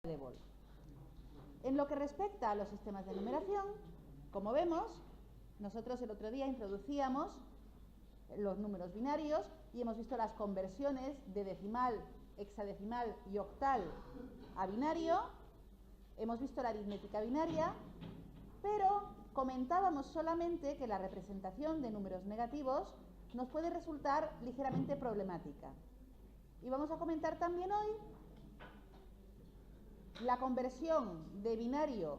de Bol. En lo que respecta a los sistemas de numeración, como vemos, nosotros el otro día introducíamos los números binarios y hemos visto las conversiones de decimal, hexadecimal y octal a binario. Hemos visto la aritmética binaria, pero comentábamos solamente que la representación de números negativos nos puede resultar ligeramente problemática. Y vamos a comentar también hoy la conversión de binario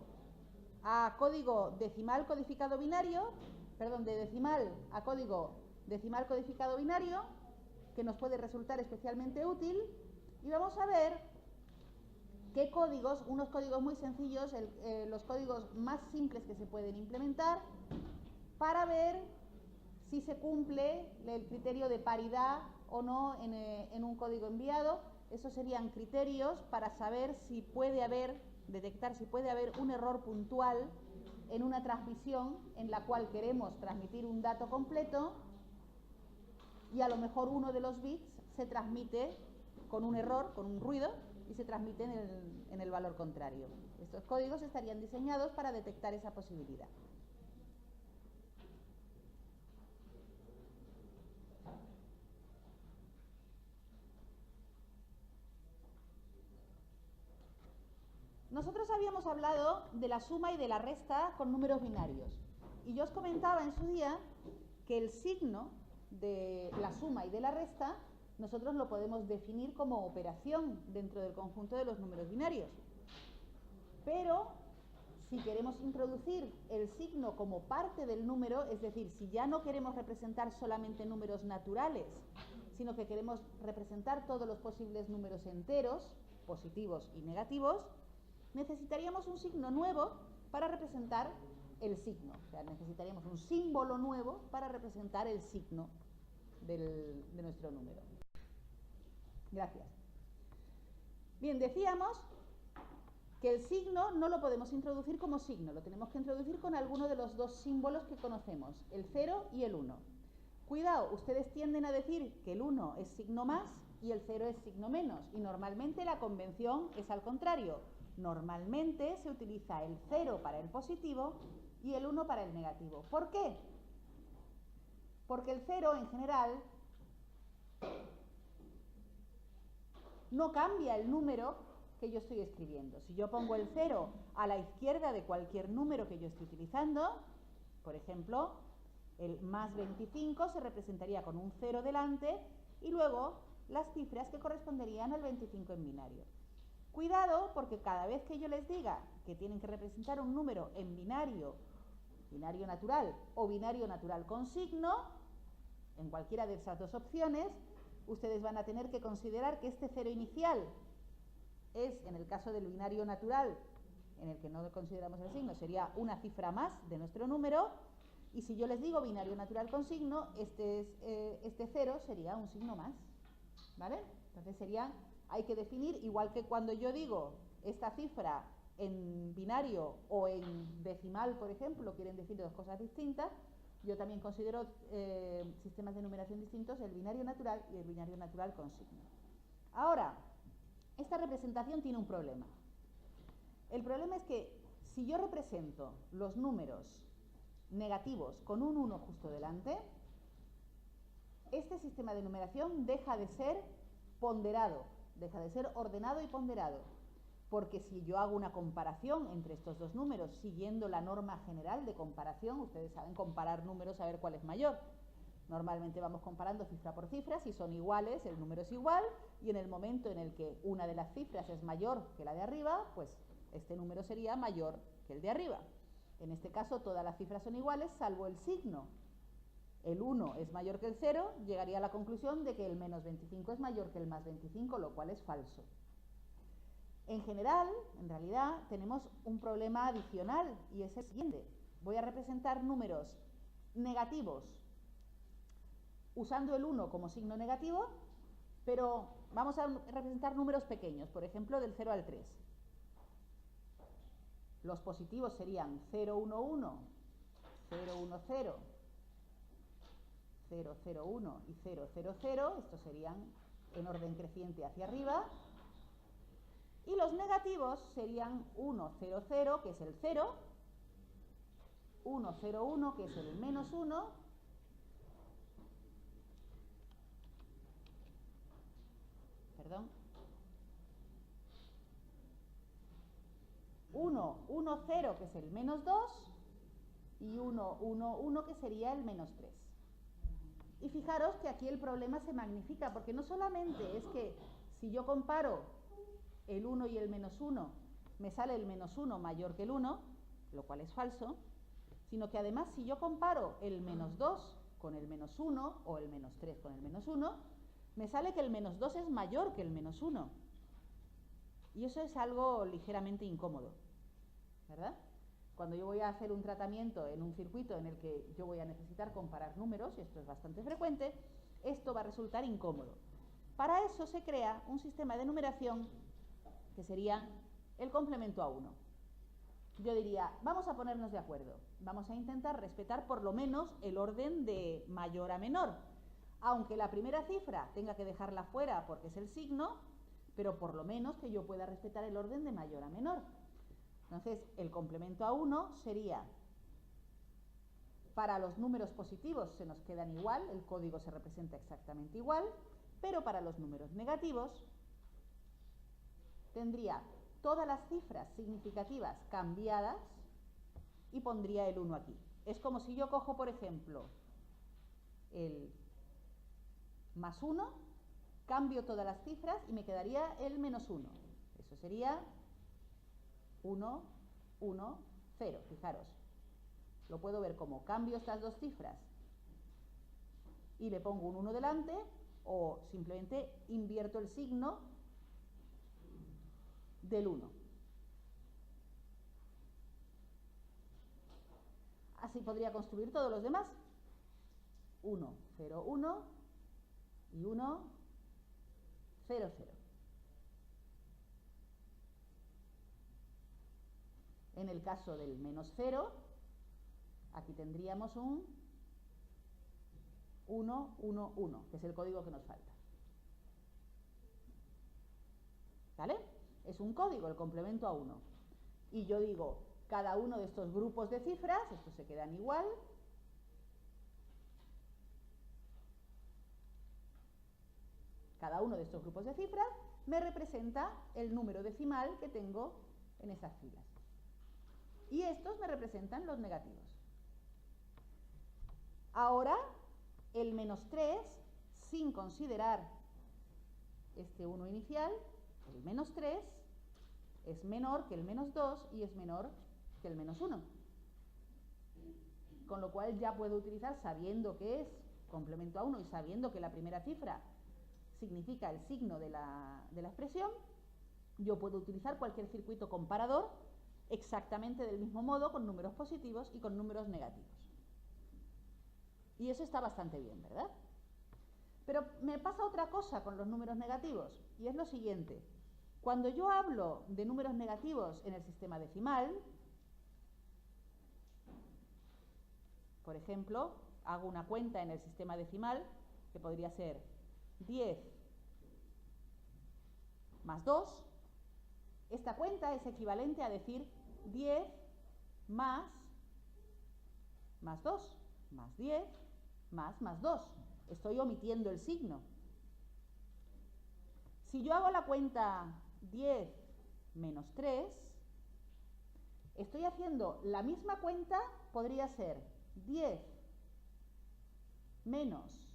a código decimal codificado binario, perdón, de decimal a código decimal codificado binario, que nos puede resultar especialmente útil, y vamos a ver qué códigos, unos códigos muy sencillos, los códigos más simples que se pueden implementar, para ver si se cumple el criterio de paridad o no en un código enviado. Esos serían criterios para saber si puede haber, detectar si puede haber un error puntual en una transmisión en la cual queremos transmitir un dato completo y a lo mejor uno de los bits se transmite con un error, con un ruido, y se transmite en el valor contrario. Estos códigos estarían diseñados para detectar esa posibilidad. Nosotros habíamos hablado de la suma y de la resta con números binarios. Y yo os comentaba en su día que el signo de la suma y de la resta nosotros lo podemos definir como operación dentro del conjunto de los números binarios. Pero si queremos introducir el signo como parte del número, es decir, si ya no queremos representar solamente números naturales, sino que queremos representar todos los posibles números enteros, positivos y negativos, necesitaríamos un signo nuevo para representar el signo. O sea, necesitaríamos un símbolo nuevo para representar el signo de nuestro número. Gracias. Bien, decíamos que el signo no lo podemos introducir como signo, lo tenemos que introducir con alguno de los dos símbolos que conocemos, el 0 y el 1. Cuidado, ustedes tienden a decir que el 1 es signo más y el 0 es signo menos, y normalmente la convención es al contrario. Normalmente se utiliza el 0 para el positivo y el 1 para el negativo. ¿Por qué? Porque el 0 en general no cambia el número que yo estoy escribiendo. Si yo pongo el 0 a la izquierda de cualquier número que yo esté utilizando, por ejemplo, el más 25 se representaría con un 0 delante y luego las cifras que corresponderían al 25 en binario. Cuidado, porque cada vez que yo les diga que tienen que representar un número en binario, binario natural o binario natural con signo, en cualquiera de esas dos opciones, ustedes van a tener que considerar que este 0 inicial es, en el caso del binario natural, en el que no consideramos el signo, sería una cifra más de nuestro número, y si yo les digo binario natural con signo, este 0 sería un signo más, ¿vale? Entonces hay que definir, igual que cuando yo digo esta cifra en binario o en decimal, por ejemplo, quieren decir dos cosas distintas, yo también considero sistemas de numeración distintos, el binario natural y el binario natural con signo. Ahora, esta representación tiene un problema. El problema es que si yo represento los números negativos con un 1 justo delante, este sistema de numeración deja de ser ponderado, deja de ser ordenado y ponderado. Porque si yo hago una comparación entre estos dos números siguiendo la norma general de comparación, ustedes saben comparar números a ver cuál es mayor. Normalmente vamos comparando cifra por cifra, si son iguales el número es igual, y en el momento en el que una de las cifras es mayor que la de arriba, pues este número sería mayor que el de arriba. En este caso todas las cifras son iguales salvo el signo. El 1 es mayor que el 0, llegaría a la conclusión de que el menos 25 es mayor que el más 25, lo cual es falso. En general, en realidad, tenemos un problema adicional y es el siguiente. Voy a representar números negativos usando el 1 como signo negativo, pero vamos a representar números pequeños, por ejemplo, del 0 al 3. Los positivos serían 0, 1, 1, 0, 1, 0, 0, 0, 1 y 0, 0, 0. Estos serían en orden creciente hacia arriba. Y los negativos serían 1, 0, 0, que es el 0, 1, 0, 1, que es el menos 1, perdón, 1, 1, 0, que es el menos 2, y 1, 1, 1, que sería el menos 3. Y fijaros que aquí el problema se magnifica, porque no solamente es que si yo comparo el 1 y el menos 1, me sale el menos 1 mayor que el 1, lo cual es falso, sino que además si yo comparo el menos 2 con el menos 1 o el menos 3 con el menos 1, me sale que el menos 2 es mayor que el menos 1. Y eso es algo ligeramente incómodo, ¿verdad? Cuando yo voy a hacer un tratamiento en un circuito en el que yo voy a necesitar comparar números, y esto es bastante frecuente, esto va a resultar incómodo. Para eso se crea un sistema de numeración que sería el complemento a 1. Yo diría, vamos a ponernos de acuerdo, vamos a intentar respetar por lo menos el orden de mayor a menor, aunque la primera cifra tenga que dejarla fuera porque es el signo, pero por lo menos que yo pueda respetar el orden de mayor a menor. Entonces, el complemento a 1 sería, para los números positivos se nos quedan igual, el código se representa exactamente igual, pero para los números negativos tendría todas las cifras significativas cambiadas y pondría el 1 aquí. Es como si yo cojo, por ejemplo, el más 1, cambio todas las cifras y me quedaría el menos 1. Eso sería 1, 1, 0. Fijaros, lo puedo ver como cambio estas dos cifras y le pongo un 1 delante, o simplemente invierto el signo del 1. Así podría construir todos los demás. 1, 0, 1 y 1, 0, 0. En el caso del menos 0, aquí tendríamos un 1, 1, 1, que es el código que nos falta. ¿Vale? Es un código, el complemento a 1. Y yo digo, cada uno de estos grupos de cifras, estos se quedan igual, cada uno de estos grupos de cifras me representa el número decimal que tengo en esas filas. Y estos me representan los negativos. Ahora, el menos 3, sin considerar este 1 inicial, el menos 3 es menor que el menos 2 y es menor que el menos 1. Con lo cual ya puedo utilizar, sabiendo que es complemento a 1 y sabiendo que la primera cifra significa el signo de la expresión, yo puedo utilizar cualquier circuito comparador exactamente del mismo modo con números positivos y con números negativos. Y eso está bastante bien, ¿verdad? Pero me pasa otra cosa con los números negativos, y es lo siguiente. Cuando yo hablo de números negativos en el sistema decimal, por ejemplo, hago una cuenta en el sistema decimal que podría ser 10 más 2. Esta cuenta es equivalente a decir 10 más 2, más 10, más 2. Estoy omitiendo el signo. Si yo hago la cuenta 10 menos 3, estoy haciendo la misma cuenta, podría ser 10 menos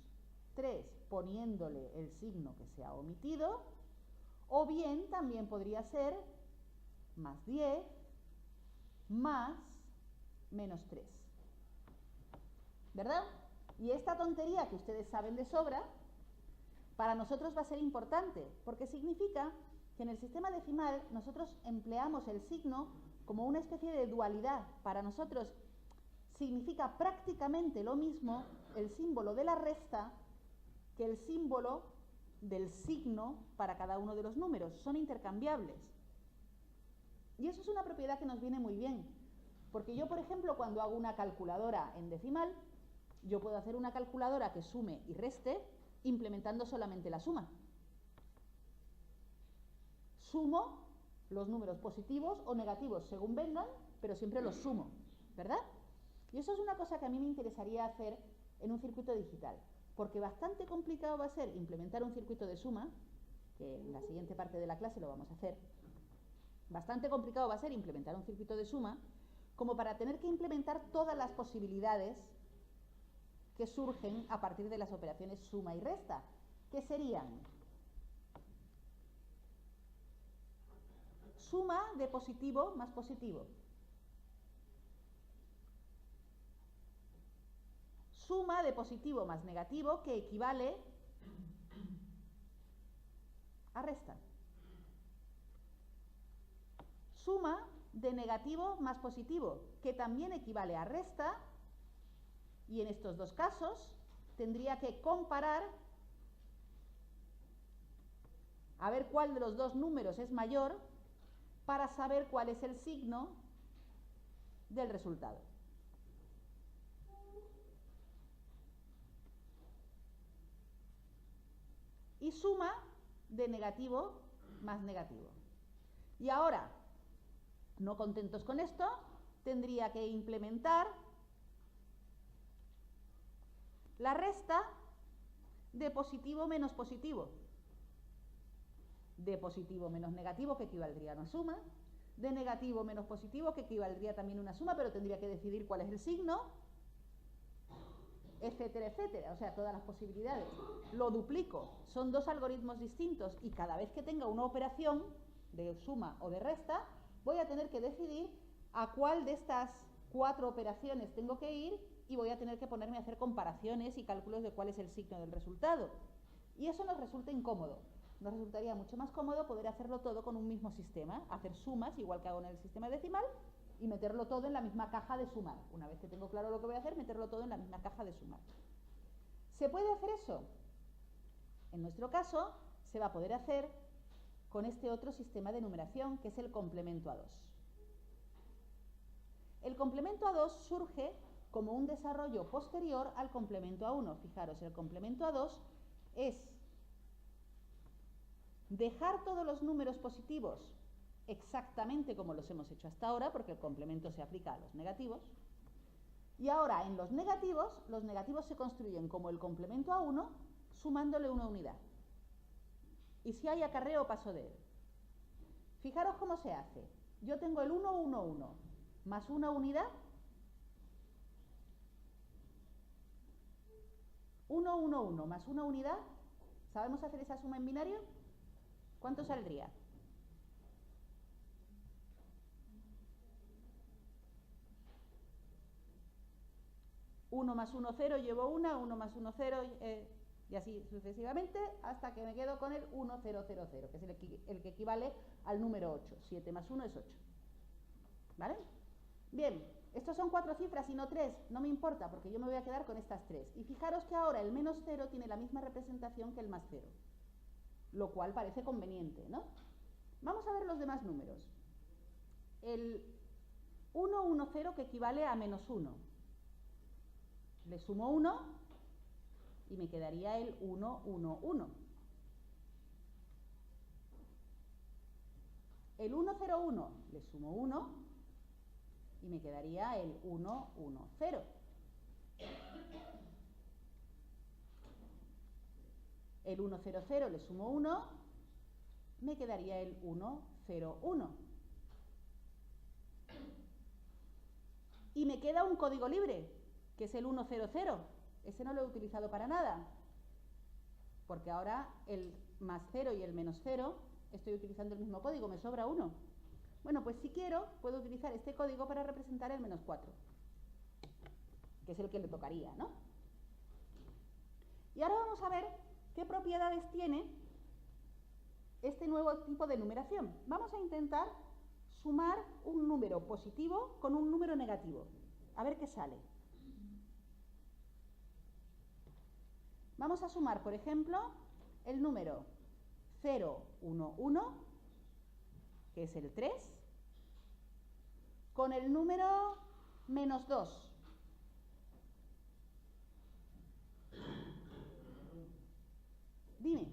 3 poniéndole el signo que se ha omitido, o bien también podría ser más 10 más menos 3. ¿Verdad? Y esta tontería que ustedes saben de sobra, para nosotros va a ser importante, porque significa que en el sistema decimal nosotros empleamos el signo como una especie de dualidad. Para nosotros significa prácticamente lo mismo el símbolo de la resta que el símbolo del signo para cada uno de los números. Son intercambiables. Y eso es una propiedad que nos viene muy bien, porque yo, por ejemplo, cuando hago una calculadora en decimal, yo puedo hacer una calculadora que sume y reste implementando solamente la suma. Sumo los números positivos o negativos según vengan, pero siempre los sumo, ¿verdad? Y eso es una cosa que a mí me interesaría hacer en un circuito digital, porque bastante complicado va a ser implementar un circuito de suma, que en la siguiente parte de la clase lo vamos a hacer. Bastante complicado va a ser implementar un circuito de suma, como para tener que implementar todas las posibilidades que surgen a partir de las operaciones suma y resta, que serían suma de positivo más positivo, suma de positivo más negativo, que equivale a resta, suma de negativo más positivo, que también equivale a resta, y en estos dos casos tendría que comparar a ver cuál de los dos números es mayor para saber cuál es el signo del resultado. Y suma de negativo más negativo. Y ahora, no contentos con esto, tendría que implementar la resta de positivo menos positivo, de positivo menos negativo, que equivaldría a una suma, de negativo menos positivo, que equivaldría también a una suma, pero tendría que decidir cuál es el signo, etcétera, etcétera. O sea, todas las posibilidades. Lo duplico. Son dos algoritmos distintos y cada vez que tenga una operación de suma o de resta, voy a tener que decidir a cuál de estas 4 operaciones tengo que ir y voy a tener que ponerme a hacer comparaciones y cálculos de cuál es el signo del resultado. Y eso nos resulta incómodo. Nos resultaría mucho más cómodo poder hacerlo todo con un mismo sistema, hacer sumas, igual que hago en el sistema decimal, y meterlo todo en la misma caja de sumar. Una vez que tengo claro lo que voy a hacer, meterlo todo en la misma caja de sumar. ¿Se puede hacer eso? En nuestro caso, se va a poder hacer con este otro sistema de numeración, que es el complemento a 2. El complemento a 2 surge como un desarrollo posterior al complemento a 1. Fijaros, el complemento a 2 es dejar todos los números positivos exactamente como los hemos hecho hasta ahora, porque el complemento se aplica a los negativos. Y ahora, en los negativos se construyen como el complemento a 1, sumándole una unidad. Y si hay acarreo, paso de él. Fijaros cómo se hace. Yo tengo el 1, 1, 1, más una unidad. 1, 1, 1, más una unidad. ¿Sabemos hacer esa suma en binario? ¿Cuánto saldría? 1 más 1, 0, llevo 1 más 1, 0, y así sucesivamente, hasta que me quedo con el 1, 0, 0, 0, que es el que equivale al número 8. 7 más 1 es 8. ¿Vale? Bien, estos son 4 cifras y no 3, no me importa, porque yo me voy a quedar con estas 3. Y fijaros que ahora el menos 0 tiene la misma representación que el más 0, lo cual parece conveniente, ¿no? Vamos a ver los demás números. El 1, 1, 0, que equivale a menos 1. Le sumo 1 y me quedaría el 1, 1, 1. El 1, 0, 1, le sumo 1 y me quedaría el 1, 1, 0. El 1, 0, 0, le sumo 1, me quedaría el 1, 0, 1. Y me queda un código libre, que es el 100. Ese no lo he utilizado para nada, porque ahora el más 0 y el menos 0 estoy utilizando el mismo código, me sobra 1. Bueno, pues si quiero, puedo utilizar este código para representar el menos 4, que es el que le tocaría, ¿no? Y ahora vamos a ver qué propiedades tiene este nuevo tipo de numeración. Vamos a intentar sumar un número positivo con un número negativo. A ver qué sale. Vamos a sumar, por ejemplo, el número 0, 1, 1, que es el 3, con el número menos 2. Dime.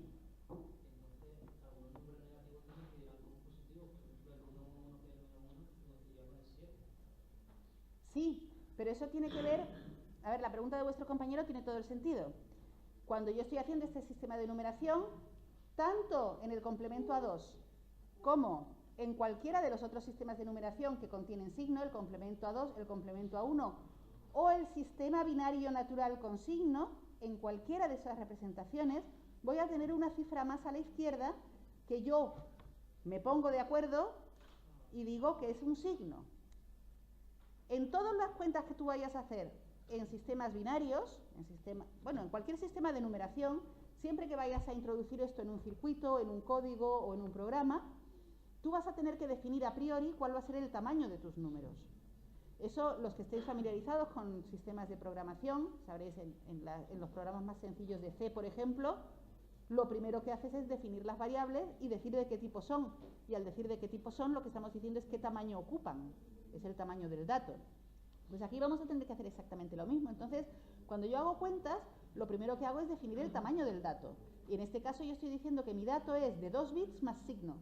Pero eso tiene que ver, a ver, la pregunta de vuestro compañero tiene todo el sentido. Cuando yo estoy haciendo este sistema de numeración, tanto en el complemento A2 como en cualquiera de los otros sistemas de numeración que contienen signo, el complemento A2, el complemento A1 o el sistema binario natural con signo, en cualquiera de esas representaciones voy a tener una cifra más a la izquierda que yo me pongo de acuerdo y digo que es un signo. En todas las cuentas que tú vayas a hacer en sistemas binarios, en cualquier sistema de numeración, siempre que vayas a introducir esto en un circuito, en un código o en un programa, tú vas a tener que definir a priori cuál va a ser el tamaño de tus números. Eso, los que estéis familiarizados con sistemas de programación, sabréis en los programas más sencillos de C, por ejemplo, lo primero que haces es definir las variables y decir de qué tipo son. Y al decir de qué tipo son, lo que estamos diciendo es qué tamaño ocupan. Es el tamaño del dato. Pues aquí vamos a tener que hacer exactamente lo mismo. Entonces, cuando yo hago cuentas, lo primero que hago es definir el tamaño del dato. Y en este caso yo estoy diciendo que mi dato es de 2 bits más signo.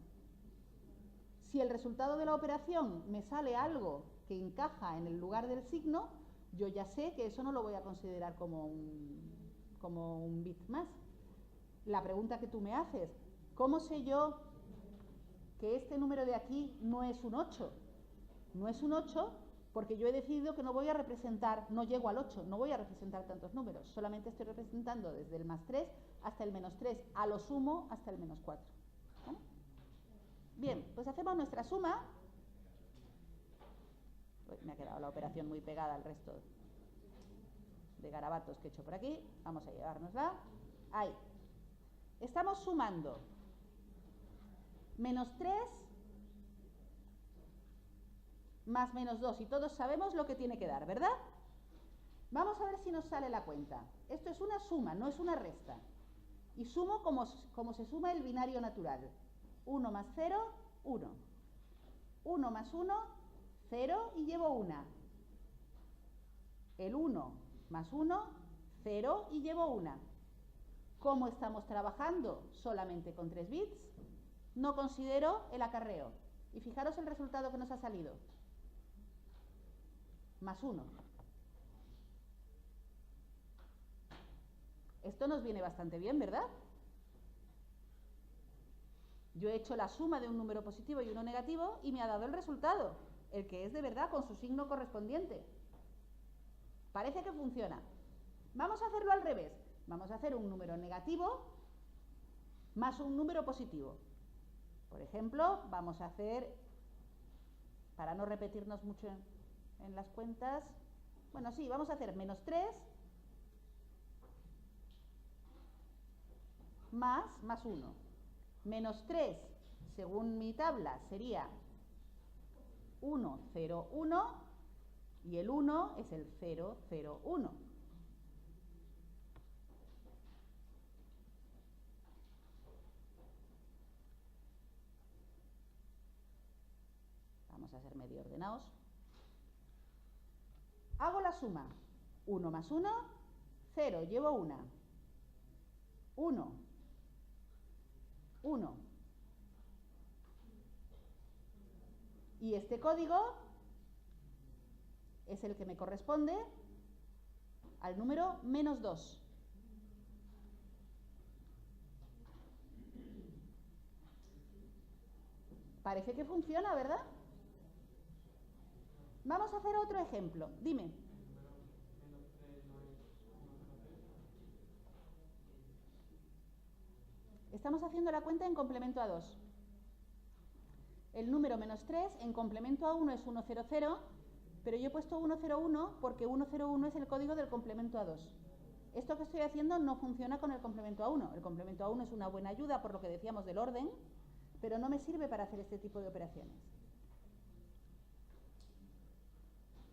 Si el resultado de la operación me sale algo que encaja en el lugar del signo, yo ya sé que eso no lo voy a considerar como un bit más. La pregunta que tú me haces, ¿cómo sé yo que este número de aquí no es un 8? No es un 8 porque yo he decidido que no voy a representar, no llego al 8, no voy a representar tantos números, solamente estoy representando desde el más 3 hasta el menos 3, a lo sumo hasta el menos 4. ¿Vale? Bien, pues hacemos nuestra suma. Uy, me ha quedado la operación muy pegada al resto de garabatos que he hecho por aquí. Vamos a llevárnosla. Ahí. Estamos sumando menos 3 más menos 2. Y todos sabemos lo que tiene que dar, ¿verdad? Vamos a ver si nos sale la cuenta. Esto es una suma, no es una resta. Y sumo como se suma el binario natural. 1 más 0, 1. 1 más 1, 0 y llevo 1. El 1 más 1, 0 y llevo 1. ¿Cómo estamos trabajando? Solamente con 3 bits. No considero el acarreo. Y fijaros el resultado que nos ha salido. Más 1. Esto nos viene bastante bien, ¿verdad? Yo he hecho la suma de un número positivo y uno negativo y me ha dado el resultado, el que es de verdad con su signo correspondiente. Parece que funciona. Vamos a hacerlo al revés. Vamos a hacer un número negativo más un número positivo. Por ejemplo, vamos a hacer, para no repetirnos mucho en las cuentas, bueno, sí, vamos a hacer menos 3 más 1. Menos 3, según mi tabla, sería 1, 0, 1 y el 1 es el 0, 0, 1. Vamos a ser medio ordenados. Hago la suma. 1 más 1, 0, llevo 1. 1, 1. Y este código es el que me corresponde al número menos 2. Parece que funciona, ¿verdad? Vamos a hacer otro ejemplo. Dime. Estamos haciendo la cuenta en complemento A2. El número menos 3 en complemento A1 es 100, pero yo he puesto 101 porque 101 es el código del complemento A2. Esto que estoy haciendo no funciona con el complemento A1. El complemento A1 es una buena ayuda por lo que decíamos del orden, pero no me sirve para hacer este tipo de operaciones.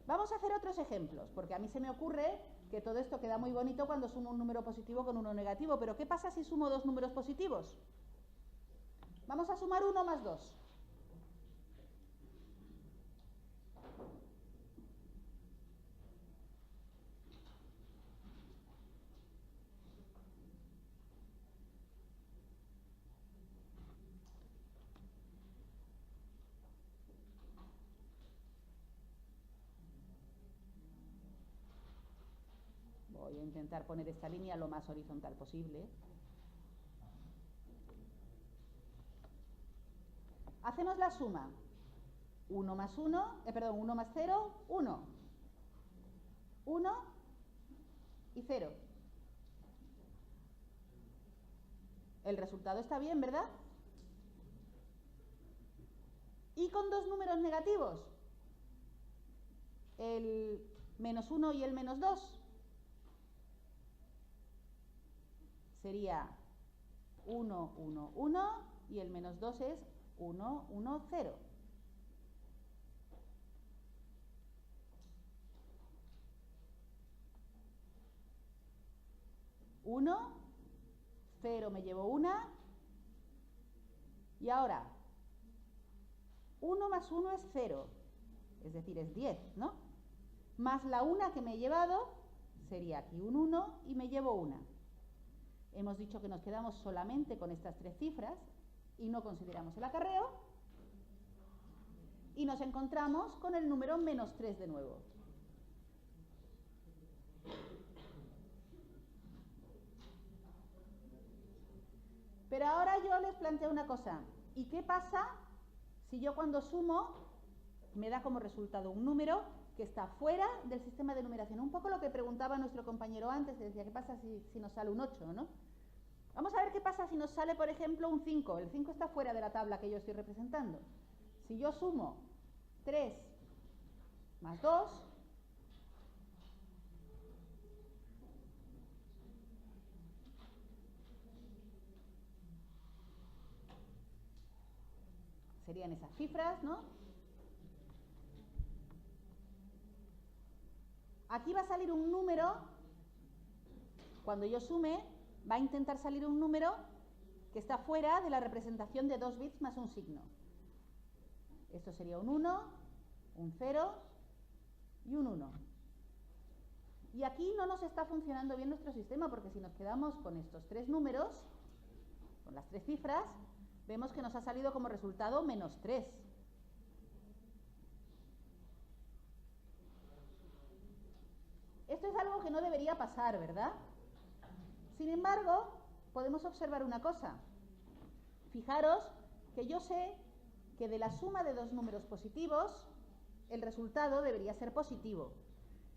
Vamos a hacer otros ejemplos, porque a mí se me ocurre que todo esto queda muy bonito cuando sumo un número positivo con uno negativo, pero ¿qué pasa si sumo dos números positivos? Vamos a sumar 1 más 2. intentar poner esta línea lo más horizontal posible. Hacemos la suma. 1 más 0, 1. 1 y 0. El resultado está bien, ¿verdad? Y con dos números negativos, el menos 1 y el menos 2, sería 1, 1, 1 y el menos 2 es 1, 1, 0. Uno, 0 me llevo 1 y ahora 1 más 1 es 0, es decir, es 10, ¿no? Más la 1 que me he llevado, sería aquí un 1 y me llevo 1. Hemos dicho que nos quedamos solamente con estas tres cifras y no consideramos el acarreo. Y nos encontramos con el número menos 3 de nuevo. Pero ahora yo les planteo una cosa. ¿Y qué pasa si yo cuando sumo me da como resultado un número que está fuera del sistema de numeración? Un poco lo que preguntaba nuestro compañero antes, decía, ¿qué pasa si nos sale un 8, ¿no? Vamos a ver qué pasa si nos sale, por ejemplo, un 5. El 5 está fuera de la tabla que yo estoy representando. Si yo sumo 3 más 2, serían esas cifras, ¿no? Aquí va a salir un número, cuando yo sume, va a intentar salir un número que está fuera de la representación de 2 bits más un signo. Esto sería un 1, un 0 y un 1. Y aquí no nos está funcionando bien nuestro sistema, porque si nos quedamos con estos tres números, con las tres cifras, vemos que nos ha salido como resultado menos 3. Esto es algo que no debería pasar, ¿verdad? Sin embargo, podemos observar una cosa. Fijaros que yo sé que de la suma de dos números positivos, el resultado debería ser positivo.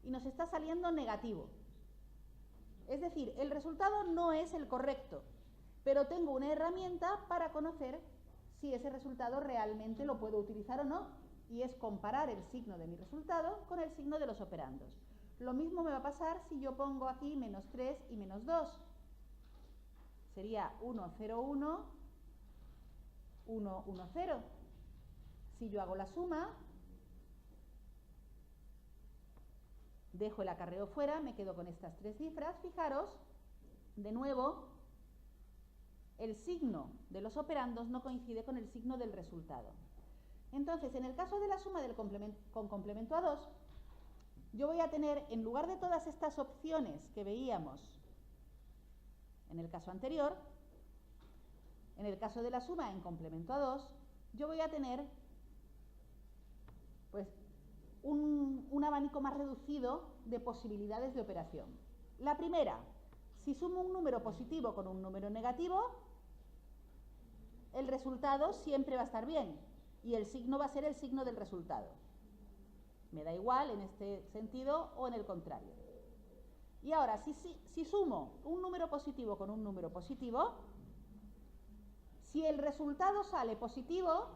Y nos está saliendo negativo. Es decir, el resultado no es el correcto, pero tengo una herramienta para conocer si ese resultado realmente lo puedo utilizar o no, y es comparar el signo de mi resultado con el signo de los operandos. Lo mismo me va a pasar si yo pongo aquí menos 3 y menos 2. Sería 1, 0, 1, 1, 1, 0. Si yo hago la suma, dejo el acarreo fuera, me quedo con estas tres cifras. Fijaros, de nuevo, el signo de los operandos no coincide con el signo del resultado. Entonces, en el caso de la suma con complemento a 2, yo voy a tener, en lugar de todas estas opciones que veíamos en el caso anterior, en el caso de la suma en complemento a 2, yo voy a tener pues un abanico más reducido de posibilidades de operación. La primera, si sumo un número positivo con un número negativo, el resultado siempre va a estar bien y el signo va a ser el signo del resultado. Me da igual en este sentido o en el contrario. Y ahora, si sumo un número positivo con un número positivo, si el resultado sale positivo,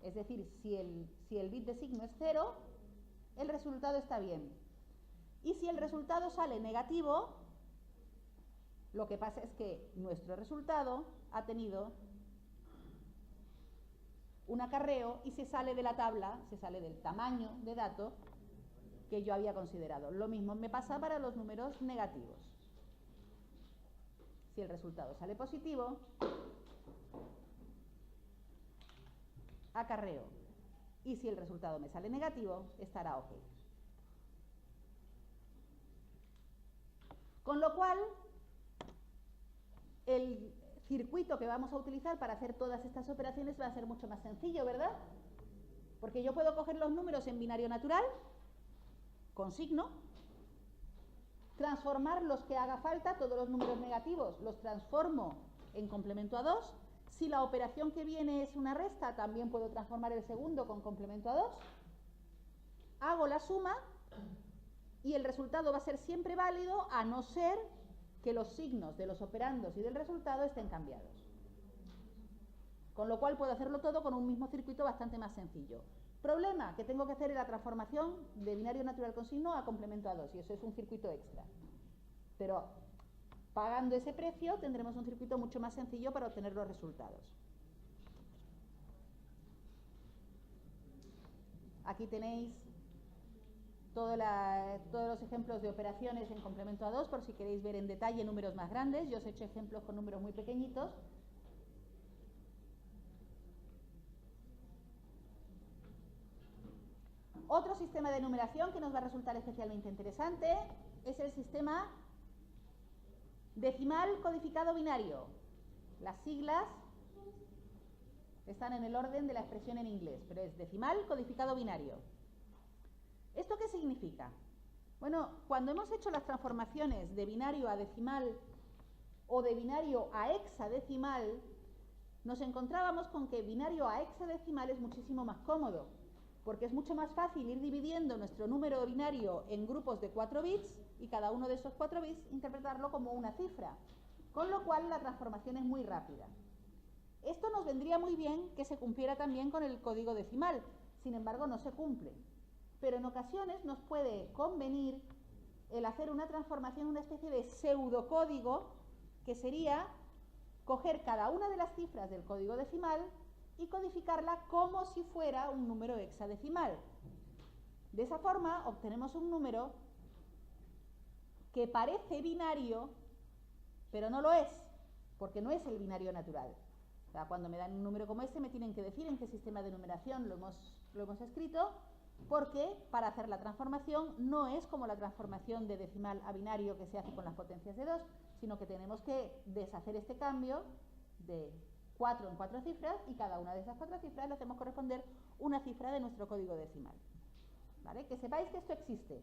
es decir, si el bit de signo es 0, el resultado está bien. Y si el resultado sale negativo, lo que pasa es que nuestro resultado ha tenido un acarreo y se sale de la tabla, se sale del tamaño de dato que yo había considerado. Lo mismo me pasa para los números negativos. Si el resultado sale positivo, acarreo. Y si el resultado me sale negativo, estará ok. Con lo cual, el circuito que vamos a utilizar para hacer todas estas operaciones va a ser mucho más sencillo, ¿verdad? Porque yo puedo coger los números en binario natural, con signo, transformar los que haga falta, todos los números negativos los transformo en complemento a 2. Si la operación que viene es una resta, también puedo transformar el segundo con complemento a 2. Hago la suma y el resultado va a ser siempre válido, a no ser que los signos de los operandos y del resultado estén cambiados. Con lo cual puedo hacerlo todo con un mismo circuito bastante más sencillo. Problema, que tengo que hacer la transformación de binario natural con signo a complemento a 2, y eso es un circuito extra. Pero pagando ese precio tendremos un circuito mucho más sencillo para obtener los resultados. Aquí tenéis todos los ejemplos de operaciones en complemento a 2, por si queréis ver en detalle números más grandes. Yo os he hecho ejemplos con números muy pequeñitos. Otro sistema de numeración que nos va a resultar especialmente interesante es el sistema decimal codificado binario. Las siglas están en el orden de la expresión en inglés, pero es decimal codificado binario. ¿Esto qué significa? Bueno, cuando hemos hecho las transformaciones de binario a decimal o de binario a hexadecimal, nos encontrábamos con que binario a hexadecimal es muchísimo más cómodo, porque es mucho más fácil ir dividiendo nuestro número binario en grupos de 4 bits y cada uno de esos 4 bits interpretarlo como una cifra, con lo cual la transformación es muy rápida. Esto nos vendría muy bien que se cumpliera también con el código decimal, sin embargo no se cumple. Pero en ocasiones nos puede convenir el hacer una transformación, una especie de pseudocódigo, que sería coger cada una de las cifras del código decimal y codificarla como si fuera un número hexadecimal. De esa forma obtenemos un número que parece binario, pero no lo es, porque no es el binario natural. O sea, cuando me dan un número como este me tienen que decir en qué sistema de numeración lo hemos escrito, porque para hacer la transformación no es como la transformación de decimal a binario que se hace con las potencias de 2, sino que tenemos que deshacer este cambio de 4 en 4 cifras, y cada una de esas 4 cifras le hacemos corresponder una cifra de nuestro código decimal. ¿Vale? Que sepáis que esto existe.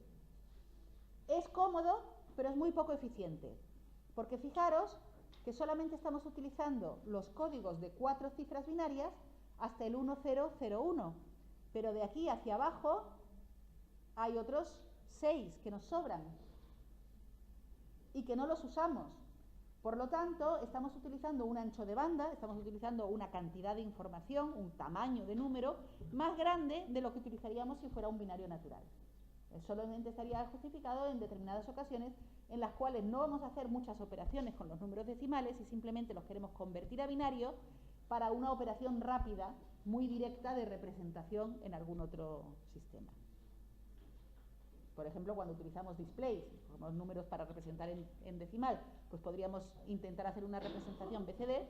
Es cómodo, pero es muy poco eficiente, porque fijaros que solamente estamos utilizando los códigos de 4 cifras binarias hasta el 1001, pero de aquí hacia abajo hay otros 6 que nos sobran y que no los usamos. Por lo tanto, estamos utilizando un ancho de banda, estamos utilizando una cantidad de información, un tamaño de número más grande de lo que utilizaríamos si fuera un binario natural. Solamente estaría justificado en determinadas ocasiones en las cuales no vamos a hacer muchas operaciones con los números decimales y simplemente los queremos convertir a binario para una operación rápida, muy directa de representación en algún otro sistema. Por ejemplo, cuando utilizamos displays, como números para representar en decimal, pues podríamos intentar hacer una representación BCD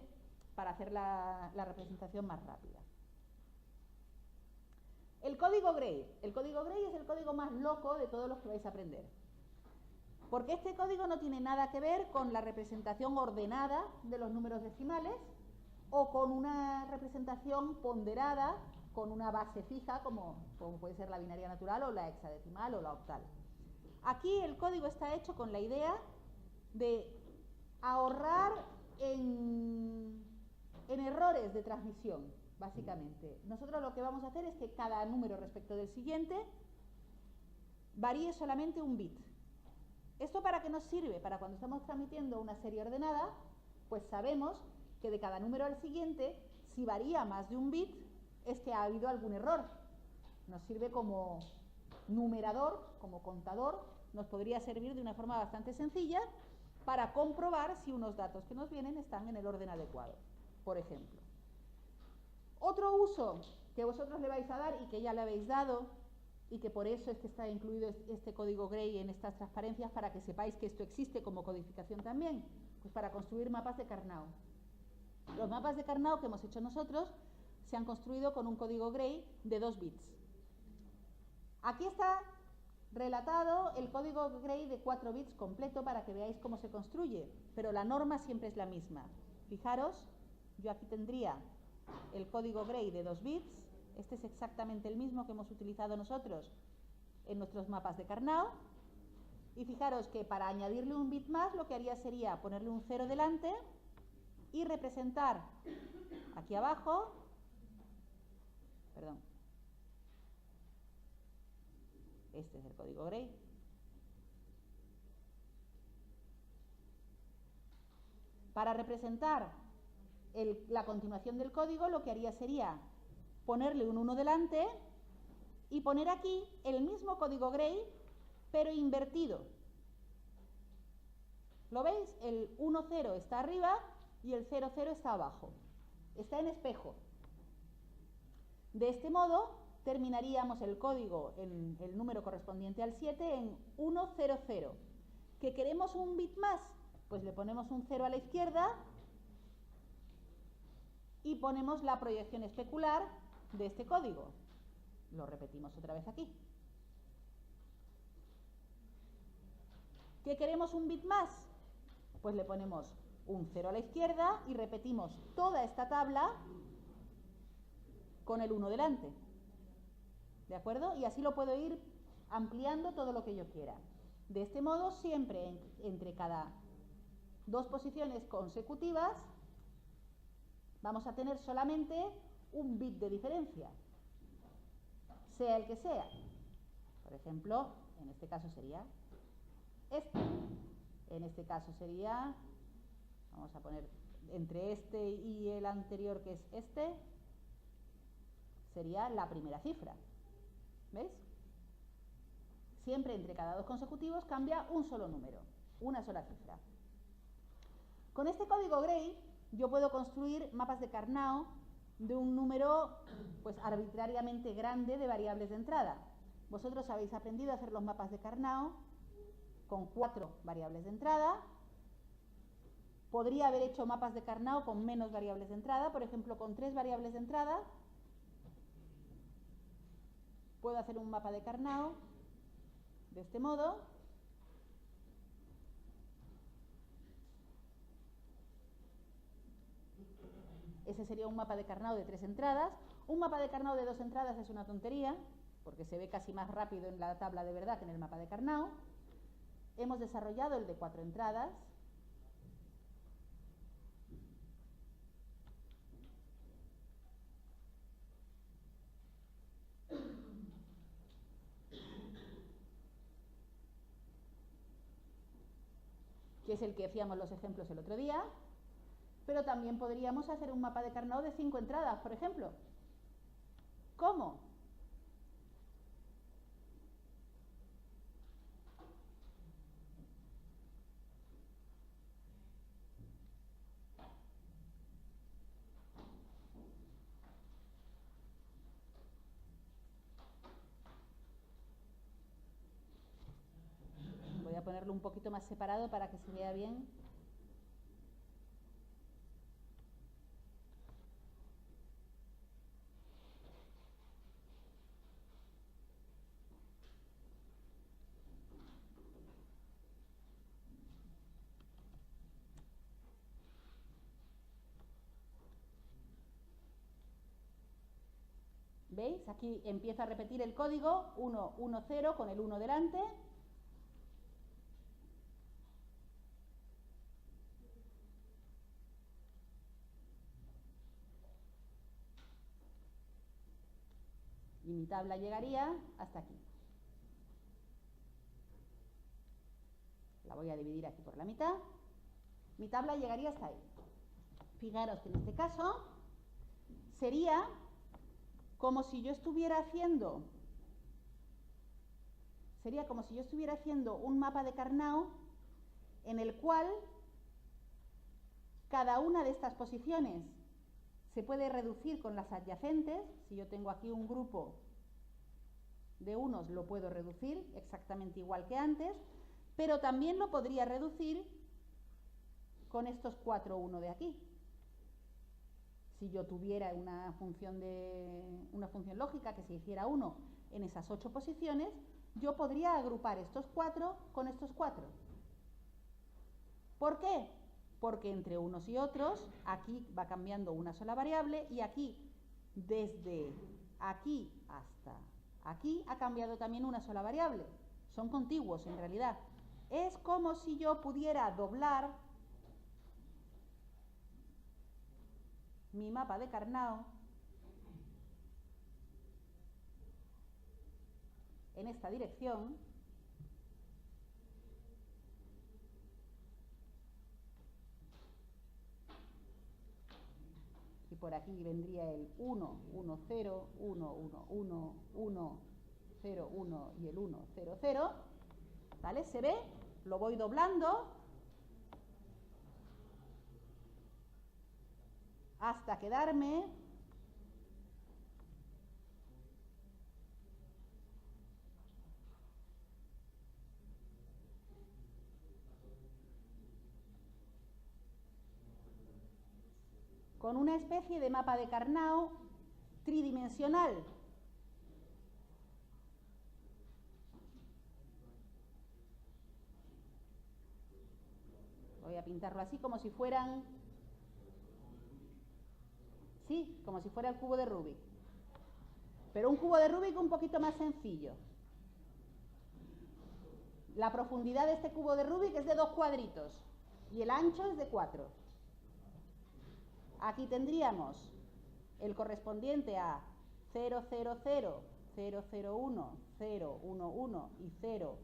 para hacer la representación más rápida. El código Gray. El código Gray es el código más loco de todos los que vais a aprender. Porque este código no tiene nada que ver con la representación ordenada de los números decimales o con una representación ponderada con una base fija como puede ser la binaria natural o la hexadecimal o la octal. Aquí el código está hecho con la idea de ahorrar en errores de transmisión, básicamente. Nosotros lo que vamos a hacer es que cada número respecto del siguiente varíe solamente un bit. ¿Esto para qué nos sirve? Para cuando estamos transmitiendo una serie ordenada, pues sabemos que de cada número al siguiente, si varía más de un bit, es que ha habido algún error. Nos sirve como numerador, como contador, nos podría servir de una forma bastante sencilla para comprobar si unos datos que nos vienen están en el orden adecuado, por ejemplo. Otro uso que vosotros le vais a dar y que ya le habéis dado, y que por eso es que está incluido este código Gray en estas transparencias, para que sepáis que esto existe como codificación también, pues para construir mapas de Karnaugh. Los mapas de Karnaugh que hemos hecho nosotros se han construido con un código Gray de 2 bits. Aquí está relatado el código Gray de 4 bits completo para que veáis cómo se construye, pero la norma siempre es la misma. Fijaros, yo aquí tendría el código Gray de 2 bits, este es exactamente el mismo que hemos utilizado nosotros en nuestros mapas de Karnaugh, Y fijaros que para añadirle un bit más lo que haría sería ponerle un 0 delante y representar aquí abajo, perdón, este es el código Gray. Para representar la continuación del código lo que haría sería ponerle un 1 delante y poner aquí el mismo código Gray pero invertido. ¿Lo veis? El 1, 0 está arriba y el 0, 0 está abajo. Está en espejo. De este modo terminaríamos el código, en el número correspondiente al 7, en 1, 0, 0. ¿Que queremos un bit más? Pues le ponemos un 0 a la izquierda y ponemos la proyección especular de este código. Lo repetimos otra vez aquí. ¿Que queremos un bit más? Pues le ponemos un 0 a la izquierda y repetimos toda esta tabla con el 1 delante. ¿De acuerdo? Y así lo puedo ir ampliando todo lo que yo quiera. De este modo, siempre entre cada dos posiciones consecutivas vamos a tener solamente un bit de diferencia, sea el que sea. Por ejemplo, en este caso sería este. En este caso sería, vamos a poner entre este y el anterior, que es este, sería la primera cifra. ¿Veis? Siempre entre cada dos consecutivos cambia un solo número, una sola cifra. Con este código Gray yo puedo construir mapas de Karnaugh de un número pues arbitrariamente grande de variables de entrada. Vosotros habéis aprendido a hacer los mapas de Karnaugh con 4 variables de entrada. Podría haber hecho mapas de Karnaugh con menos variables de entrada, por ejemplo con 3 variables de entrada. Puedo hacer un mapa de Karnaugh de este modo. Ese sería un mapa de Karnaugh de 3 entradas. Un mapa de Karnaugh de 2 entradas es una tontería, porque se ve casi más rápido en la tabla de verdad que en el mapa de Karnaugh. Hemos desarrollado el de 4 entradas. Que es el que hacíamos los ejemplos el otro día. Pero también podríamos hacer un mapa de Karnaugh de 5 entradas, por ejemplo. ¿Cómo? Voy a ponerlo un poquito más separado para que se vea bien. ¿Veis? Aquí empiezo a repetir el código 1, 1, 0 con el 1 delante. Y mi tabla llegaría hasta aquí. La voy a dividir aquí por la mitad. Mi tabla llegaría hasta ahí. Fijaros que en este caso sería como si yo estuviera haciendo un mapa de Karnaugh en el cual cada una de estas posiciones se puede reducir con las adyacentes. Si yo tengo aquí un grupo de unos, lo puedo reducir exactamente igual que antes, pero también lo podría reducir con estos 4, 1 de aquí. Si yo tuviera una función lógica que se hiciera 1 en esas 8 posiciones, yo podría agrupar estos 4 con estos 4. ¿Por qué? Porque entre unos y otros, aquí va cambiando una sola variable y aquí, desde aquí hasta aquí, ha cambiado también una sola variable. Son contiguos en realidad. Es como si yo pudiera doblar mi mapa de Carnot en esta dirección y por aquí vendría el 1, 1, 0, 1, 1, 1, 1, 0, 1 y el 1, 0, 0, ¿vale? ¿Se ve? Lo voy doblando hasta quedarme con una especie de mapa de Carnot tridimensional. Voy a pintarlo así como si fueran... Sí, como si fuera el cubo de Rubik. Pero un cubo de Rubik un poquito más sencillo. La profundidad de este cubo de Rubik es de 2 cuadritos y el ancho es de 4. Aquí tendríamos el correspondiente a 0, 0, 0, 0, 0, 1, 0, 1, 1 y 0,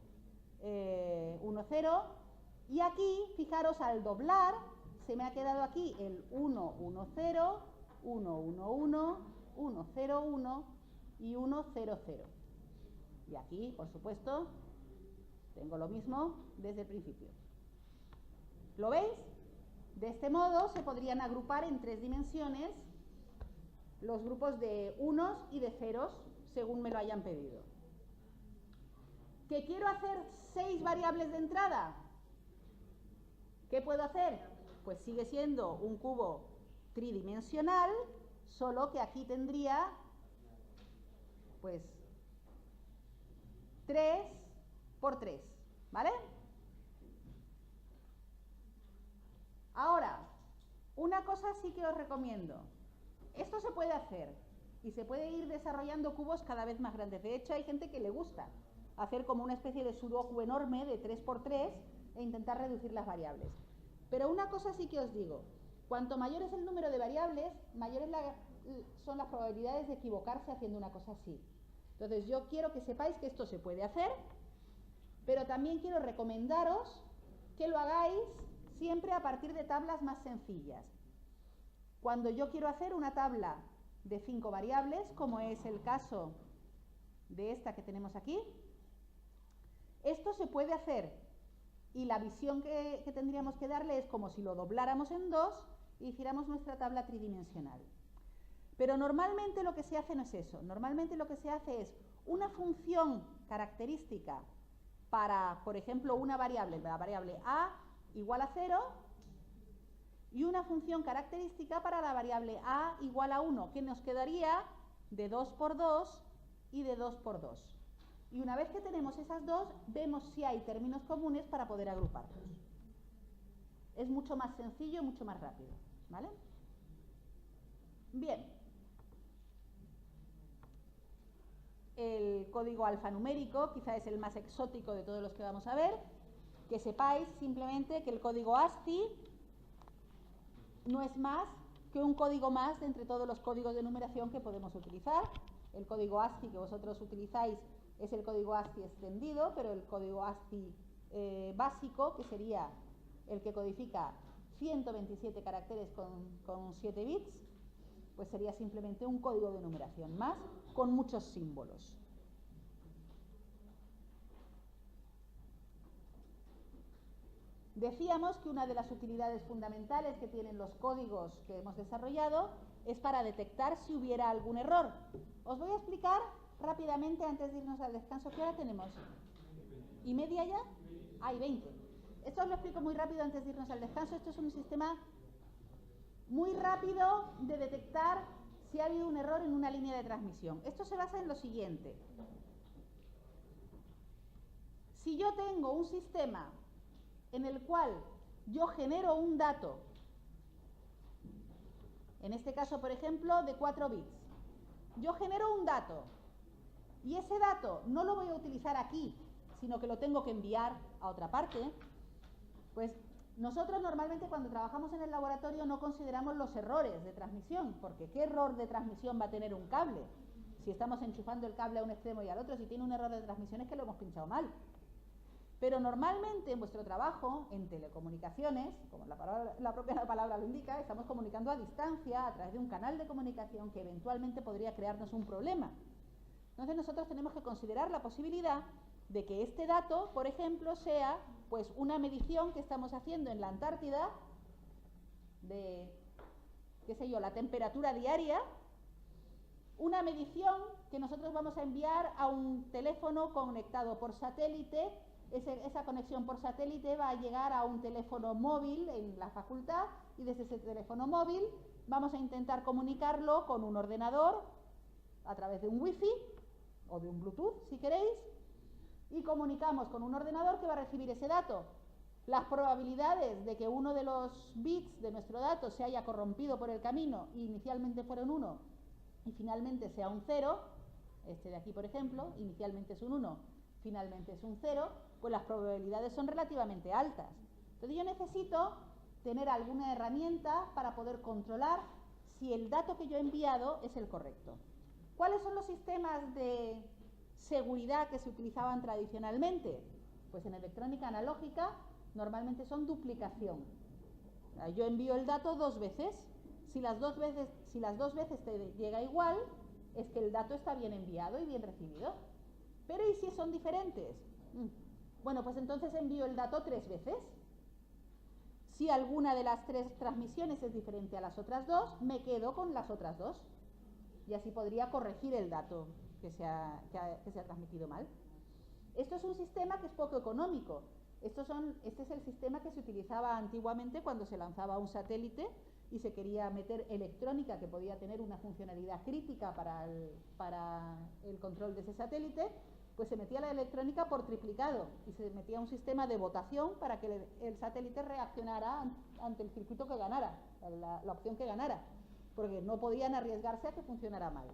1, 0. Y aquí, fijaros, al doblar, se me ha quedado aquí el 1, 1, 0, 1, 1, 1, 1, 0, 1 y 1, 0, 0. Y aquí, por supuesto, tengo lo mismo desde el principio. ¿Lo veis? De este modo se podrían agrupar en 3 dimensiones los grupos de unos y de ceros, según me lo hayan pedido. ¿Que quiero hacer 6 variables de entrada? ¿Qué puedo hacer? Pues sigue siendo un cubo tridimensional, solo que aquí tendría, pues, 3 por 3, ¿vale? Ahora, una cosa sí que os recomiendo. Esto se puede hacer y se puede ir desarrollando cubos cada vez más grandes. De hecho, hay gente que le gusta hacer como una especie de sudoku enorme de 3 por 3 e intentar reducir las variables. Pero una cosa sí que os digo, cuanto mayor es el número de variables, mayores son las probabilidades de equivocarse haciendo una cosa así. Entonces yo quiero que sepáis que esto se puede hacer, pero también quiero recomendaros que lo hagáis siempre a partir de tablas más sencillas. Cuando yo quiero hacer una tabla de 5 variables, como es el caso de esta que tenemos aquí, esto se puede hacer y la visión que tendríamos que darle es como si lo dobláramos en 2 y hiciéramos nuestra tabla tridimensional. Pero normalmente lo que se hace no es eso. Normalmente lo que se hace es una función característica para, por ejemplo, una variable, la variable a igual a 0, y una función característica para la variable a igual a 1, que nos quedaría de 2 por 2 y de 2 por 2. Y una vez que tenemos esas dos, vemos si hay términos comunes para poder agruparlos. Es mucho más sencillo, mucho más rápido, ¿vale? Bien. El código alfanumérico quizá es el más exótico de todos los que vamos a ver. Que sepáis simplemente que el código ASCII no es más que un código más de entre todos los códigos de numeración que podemos utilizar. El código ASCII que vosotros utilizáis es el código ASCII extendido, pero el código ASCII básico, que sería el que codifica 127 caracteres con 7 bits, pues sería simplemente un código de numeración más con muchos símbolos. Decíamos que una de las utilidades fundamentales que tienen los códigos que hemos desarrollado es para detectar si hubiera algún error. Os voy a explicar rápidamente antes de irnos al descanso. ¿Qué hora tenemos? ¿Y media ya? Hay 20. Esto os lo explico muy rápido antes de irnos al descanso. Esto es un sistema muy rápido de detectar si ha habido un error en una línea de transmisión. Esto se basa en lo siguiente. Si yo tengo un sistema en el cual yo genero un dato, en este caso, por ejemplo, de 4 bits, yo genero un dato y ese dato no lo voy a utilizar aquí, sino que lo tengo que enviar a otra parte, pues nosotros normalmente cuando trabajamos en el laboratorio no consideramos los errores de transmisión, porque ¿qué error de transmisión va a tener un cable? Si estamos enchufando el cable a un extremo y al otro, si tiene un error de transmisión es que lo hemos pinchado mal. Pero normalmente en vuestro trabajo, en telecomunicaciones, como la propia palabra lo indica, estamos comunicando a distancia a través de un canal de comunicación que eventualmente podría crearnos un problema. Entonces nosotros tenemos que considerar la posibilidad de que este dato, por ejemplo, sea pues una medición que estamos haciendo en la Antártida de, qué sé yo, la temperatura diaria, una medición que nosotros vamos a enviar a un teléfono conectado por satélite. Esa conexión por satélite va a llegar a un teléfono móvil en la facultad y desde ese teléfono móvil vamos a intentar comunicarlo con un ordenador a través de un wifi o de un bluetooth si queréis, y comunicamos con un ordenador que va a recibir ese dato. Las probabilidades de que uno de los bits de nuestro dato se haya corrompido por el camino y inicialmente fueron 1 y finalmente sea un 0, este de aquí por ejemplo, inicialmente es un 1, finalmente es un 0, pues las probabilidades son relativamente altas. Entonces yo necesito tener alguna herramienta para poder controlar si el dato que yo he enviado es el correcto. ¿Cuáles son los sistemas de seguridad que se utilizaban tradicionalmente? Pues en electrónica analógica normalmente son duplicación. Yo envío el dato 2 veces. Si las dos veces te llega igual, es que el dato está bien enviado y bien recibido. Pero ¿y si son diferentes? Bueno, pues entonces envío el dato 3 veces. Si alguna de las 3 transmisiones es diferente a las otras 2, me quedo con las otras 2. Y así podría corregir el dato que se ha transmitido mal. Esto es un sistema que es poco económico. Este es el sistema que se utilizaba antiguamente cuando se lanzaba un satélite y se quería meter electrónica que podía tener una funcionalidad crítica para el control de ese satélite. Pues se metía la electrónica por triplicado y se metía un sistema de votación para que el satélite reaccionara ante el circuito que ganara, la opción que ganara, porque no podían arriesgarse a que funcionara mal.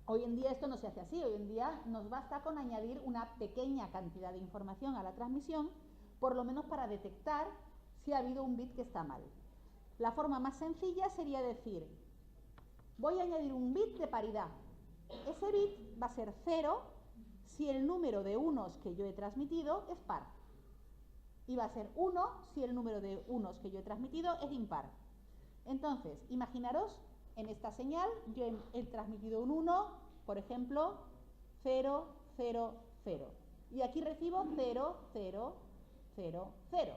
Hoy en día esto no se hace así. Hoy en día nos basta con añadir una pequeña cantidad de información a la transmisión, por lo menos para detectar si ha habido un bit que está mal. La forma más sencilla sería decir, voy a añadir un bit de paridad. Ese bit va a ser 0 si el número de unos que yo he transmitido es par. Y va a ser 1 si el número de unos que yo he transmitido es impar. Entonces, imaginaros, en esta señal yo he transmitido un 1, por ejemplo, 0, 0, 0. Y aquí recibo 0, 0, 0, 0.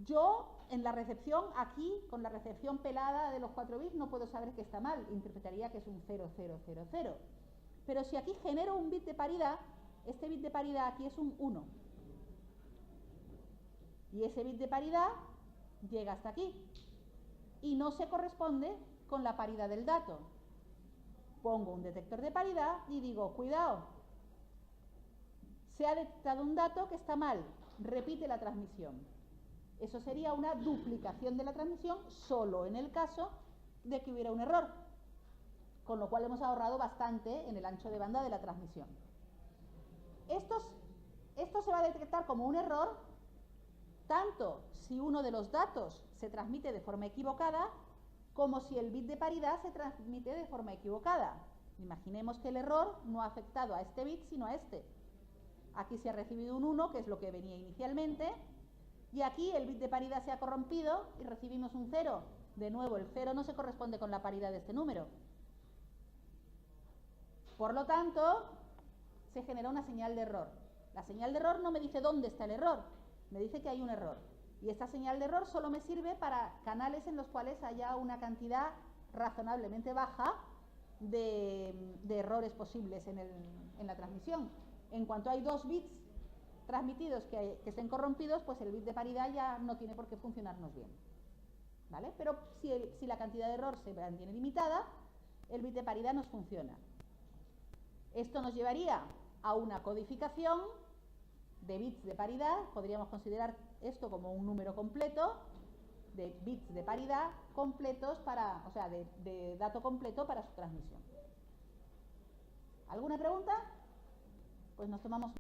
Yo, en la recepción, aquí, con la recepción pelada de los 4 bits, no puedo saber que está mal. Interpretaría que es un 0, 0, 0, 0. Pero si aquí genero un bit de paridad, este bit de paridad aquí es un 1. Y ese bit de paridad llega hasta aquí. Y no se corresponde con la paridad del dato. Pongo un detector de paridad y digo, cuidado, se ha detectado un dato que está mal, repite la transmisión. Eso sería una duplicación de la transmisión solo en el caso de que hubiera un error, con lo cual hemos ahorrado bastante en el ancho de banda de la transmisión. Esto se va a detectar como un error tanto si uno de los datos se transmite de forma equivocada como si el bit de paridad se transmite de forma equivocada. Imaginemos que el error no ha afectado a este bit sino a este. Aquí se ha recibido un 1, que es lo que venía inicialmente, y aquí el bit de paridad se ha corrompido y recibimos un 0. De nuevo, el 0 no se corresponde con la paridad de este número. Por lo tanto, se genera una señal de error. La señal de error no me dice dónde está el error, me dice que hay un error. Y esta señal de error solo me sirve para canales en los cuales haya una cantidad razonablemente baja de errores posibles en la transmisión. En cuanto hay 2 bits transmitidos que estén corrompidos, pues el bit de paridad ya no tiene por qué funcionarnos bien, ¿vale? Pero si la cantidad de error se mantiene limitada, el bit de paridad nos funciona. Esto nos llevaría a una codificación de bits de paridad. Podríamos considerar esto como un número completo de bits de paridad completos o sea, de dato completo para su transmisión. ¿Alguna pregunta? pues nos tomamos